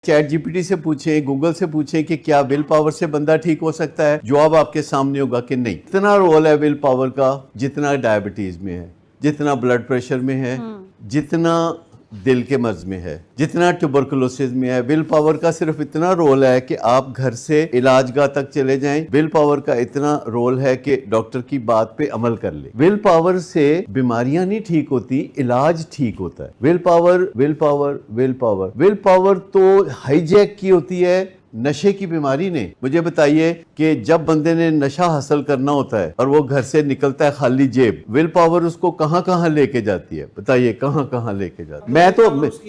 Chat GPT से पूछें, Google से पूछें कि क्या विल पावर से बंदा ठीक हो सकता है, जवाब आपके सामने होगा कि नहीं। इतना रोल है विल पावर का जितना डायबिटीज में है, जितना ब्लड प्रेशर में है, जितना दिल के मर्ज में है, जितना ट्यूबरकुलोसिस में है। विल पावर का सिर्फ इतना रोल है कि आप घर से इलाजगाह तक चले जाएं। विल पावर का इतना रोल है कि डॉक्टर की बात पे अमल कर ले। विल पावर से बीमारियां नहीं ठीक होती, इलाज ठीक होता है। Will power will power will power will power तो हाईजैक की होती है नशे की बीमारी ने। मुझे बताइए कि जब बंदे ने नशा हासिल करना होता है और वो घर से निकलता है खाली जेब, विल पावर उसको कहां कहां लेके जाती है? बताइए कहां कहां लेके जाती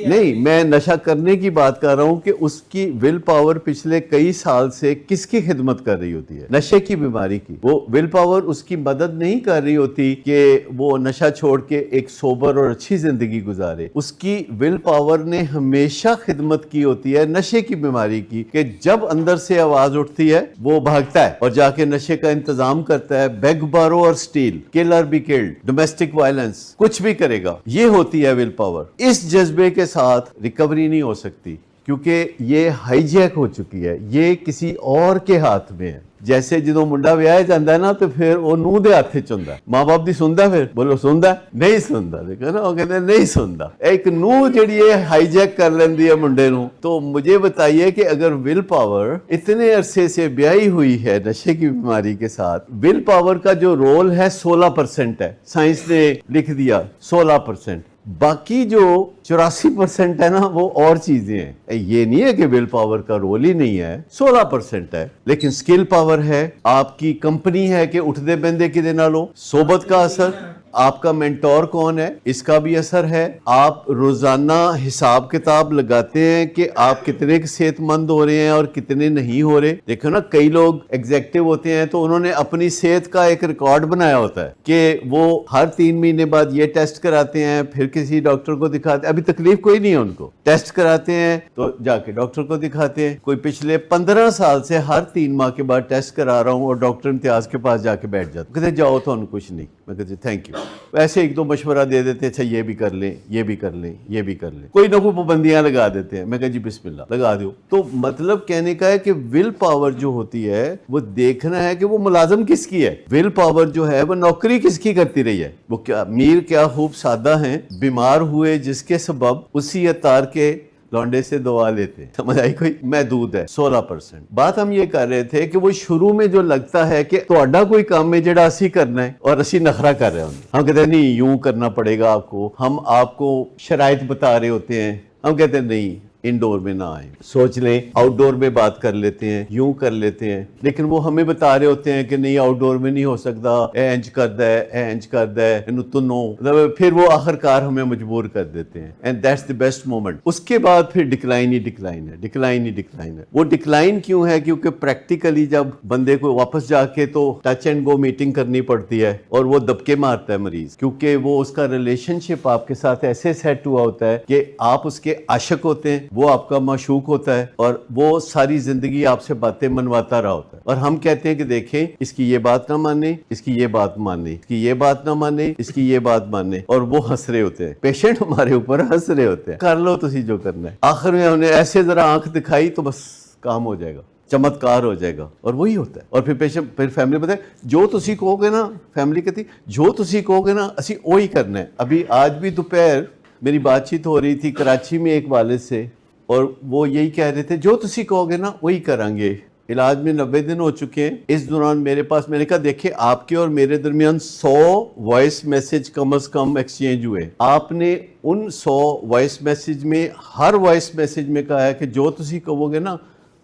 है? मैं नशा करने की बात कर रहा हूं कि उसकी विल पावर पिछले कई साल से किसकी खिदमत कर रही होती है? नशे की बीमारी की। वो विल पावर उसकी मदद नहीं कर रही होती कि वो नशा छोड़ के एक सोबर और अच्छी जिंदगी गुजारे। उसकी विल पावर ने हमेशा खिदमत की होती है नशे की बीमारी की, कि जब अंदर से आवाज उठती है वो भागता है और जाके नशे का इंतजाम करता है। बेग बारो और स्टील, किल और बी किल्ड, डोमेस्टिक वायलेंस, कुछ भी करेगा। ये होती है विल पावर। इस जज्बे के साथ रिकवरी नहीं हो सकती क्योंकि ये हाईजैक हो चुकी है, ये किसी और के हाथ में है। जैसे ਜਦੋਂ ਮੁੰਡਾ ਵਿਆਹਿਆ ਜਾਂਦਾ ਨਾ ਤੇ ਫਿਰ ਉਹ ਨੂੰਹ ਦੇ ਹੱਥ 'ਚ ਹੁੰਦਾ। ਮਾਂ-ਬਾਪ ਦੀ ਸੁਣਦਾ? ਫਿਰ ਬੋਲੋ ਸੁਣਦਾ? ਨਹੀਂ ਸੁਣਦਾ। ਦੇਖੋ ਨਾ, ਉਹ ਕਹਿੰਦੇ ਨਹੀਂ ਸੁਣਦਾ। ਇੱਕ ਨੂੰਹ ਜਿਹੜੀ ਹੈ ਹਾਈਜੈਕ कर लेंदी है मुंडे ਨੂੰ। तो मुझे बताइए कि अगर विल पावर इतने अरसे से ब्याही हुई है नशे की बीमारी के साथ, विल पावर का जो रोल है 16% है, साइंस ने लिख दिया 16%। बाकी जो 84% है ना वो और चीजें हैं। ये नहीं है कि विल पावर का रोल ही नहीं है, 16% है। लेकिन स्किल पावर है, आपकी कंपनी है कि उठदे बंदे किदे नालों, सोबत का असर, आपका मेंटोर कौन है इसका भी असर है। आप रोजाना हिसाब किताब लगाते हैं कि आप कितने सेहतमंद हो रहे हैं और कितने नहीं हो रहे। देखो ना, कई लोग एग्जेक्टिव होते हैं तो उन्होंने अपनी सेहत का एक रिकॉर्ड बनाया होता है कि वो हर 3 महीने बाद ये टेस्ट कराते हैं, फिर किसी डॉक्टर को दिखाते हैं। अभी तकलीफ कोई नहीं है उनको, टेस्ट कराते हैं तो जाके डॉक्टर को दिखाते हैं। कोई पिछले 15 साल से हर 3 माह के बाद टेस्ट करा रहा हूँ और डॉक्टर इम्तियाज के पास जाके बैठ जाता, कहते जाओ तो कुछ नहीं। मैं कहते थैंक यू। वैसे एक दो मशवरा दे देते, अच्छा ये भी कर लें, ये भी कर लें, ये भी कर लें, कोई ना कोई पाबंदियां लगा देते हैं। मैं कहा जी बिस्मिल्लाह लगा दो। तो मतलब कहने का है कि विल पावर जो होती है वो देखना है कि वो मुलाजम किसकी है। विल पावर जो है वो नौकरी किसकी करती रही है। वो क्या मीर क्या खूब सादा हैं, बीमार हुए जिसके सबब उसी अतार के लौंडे से दुआ लेते। समझ आई कोई? महदूद है 16%। बात हम ये कर रहे थे कि वो शुरू में जो लगता है कि ਤੁਹਾਡਾ कोई काम है जेड़ा असी करना है और असी नखरा कर रहे होंगे। हम कहते हैं नहीं यूं करना पड़ेगा आपको, हम आपको शराइत बता रहे होते हैं, हम कहते हैं नहीं इंडोर में ना आए, सोच लें आउटडोर में बात कर लेते हैं, यूं कर लेते हैं। लेकिन वो हमें बता रहे होते हैं कि नहीं आउटडोर में नहीं हो सकता, इंज करदा है, इंज करदा है, इन्हू तुनो, मतलब फिर वो आखिरकार हमें मजबूर कर देते हैं। And that's the best moment. उसके बाद फिर डिक्लाइन ही डिक्लाइन है, डिक्लाइन ही डिक्लाइन है। वो डिक्लाइन क्यों है? क्योंकि प्रैक्टिकली जब बंदे को वापस जाके तो टच एंड गो मीटिंग करनी पड़ती है और वो दबके मारता है मरीज, क्योंकि वो उसका रिलेशनशिप आपके साथ ऐसे सेट हुआ होता है कि आप उसके आशिक होते हैं, वो आपका माशूक होता है और वो सारी जिंदगी आपसे बातें मनवाता रहा होता है। और हम कहते हैं कि देखें इसकी ये बात ना माने, इसकी ये बात माने, इसकी ये बात ना माने, इसकी ये बात माने, और वो हंस रहे होते हैं। पेशेंट हमारे ऊपर हंस रहे होते हैं, कर लो तुसी जो करना है। आखिर में हमने ऐसे जरा आंख दिखाई तो बस काम हो जाएगा, चमत्कार हो जाएगा। और वही होता है। और फिर पेशेंट, फिर फैमिली बताए जो तुसी कहोगे ना, फैमिली कहती जो तुसी कहोगे ना असी वही करना है। अभी आज भी दोपहर मेरी बातचीत हो रही थी कराची में एक वालिद से, और वो यही कह रहे थे जो तुसी कहोगे ना वही करांगे। इलाज में 90 दिन हो चुके हैं। इस दौरान मेरे पास, मैंने कहा देखे आपके और मेरे दरमियान 100 वॉइस मैसेज कम से कम एक्सचेंज हुए। आपने उन 100 वॉइस मैसेज में हर वॉइस मैसेज में कहा है कि जो तुसी कहोगे ना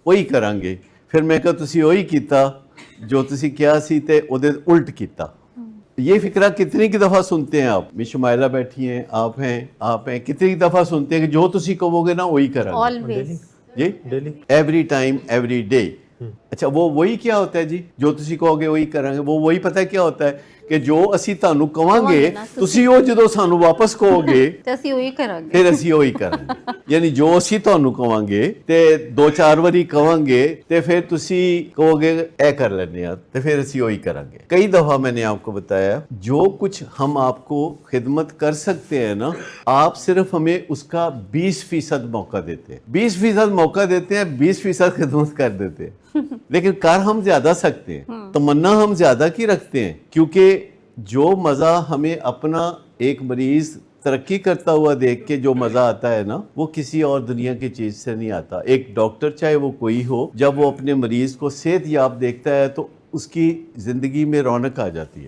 वही करांगे। फिर मैं कहा तुसी वही कीता जो तुसी किया सी ते ओदे उल्ट कीता। ये फिक्रा कितनी की दफा सुनते हैं आप? मिशमाइला बैठी हैं, आप हैं, कितनी दफा सुनते हैं कि जो तुसी कहोगे ना वही करांगे। ऑलवेज जी daily, every time, every day. अच्छा वो वही क्या होता है जी? जो तुसी कहोगे वही करांगे, वो वही पता है क्या होता है ਕਿ ਜੋ ਅਸੀਂ ਤੁਹਾਨੂੰ ਕਵਾਂਗੇ ਕਵਾਂਗੇ ਨਾ, ਤੁਸੀਂ ਉਹ ਜਦੋਂ ਸਾਨੂੰ ਵਾਪਸ ਕਹੋਗੇ ਤੇ ਅਸੀਂ ਉਹੀ ਕਰਾਂਗੇ। ਫਿਰ ਅਸੀਂ ਉਹੀ ਕਰਾਂਗੇ। ਯਾਨੀ ਜੋ ਅਸੀਂ ਤੁਹਾਨੂੰ ਕਵਾਂਗੇ ਤੇ 2-4 ਵਾਰੀ ਕਵਾਂਗੇ ਤੇ ਫਿਰ ਤੁਸੀਂ ਕਹੋਗੇ ਇਹ ਕਰ ਲੈਂਦੇ ਆ ਤੇ ਫਿਰ ਅਸੀਂ ਉਹੀ करांगे। कई दफा मैंने आपको बताया जो कुछ हम आपको खिदमत कर सकते हैं ना, आप सिर्फ हमें उसका 20% मौका देते हैं, 20% मौका देते हैं, 20% खिदमत कर देते हैं। लेकिन कर हम ज्यादा सकते हैं, तमन्ना हम ज्यादा की रखते हैं, क्योंकि जो मजा हमें अपना एक मरीज तरक्की करता हुआ देख के जो मजा आता है ना, वो किसी और दुनिया की चीज से नहीं आता। एक डॉक्टर चाहे वो कोई हो, जब वो अपने मरीज को सेहतयाब देखता है तो उसकी जिंदगी में रौनक आ जाती है।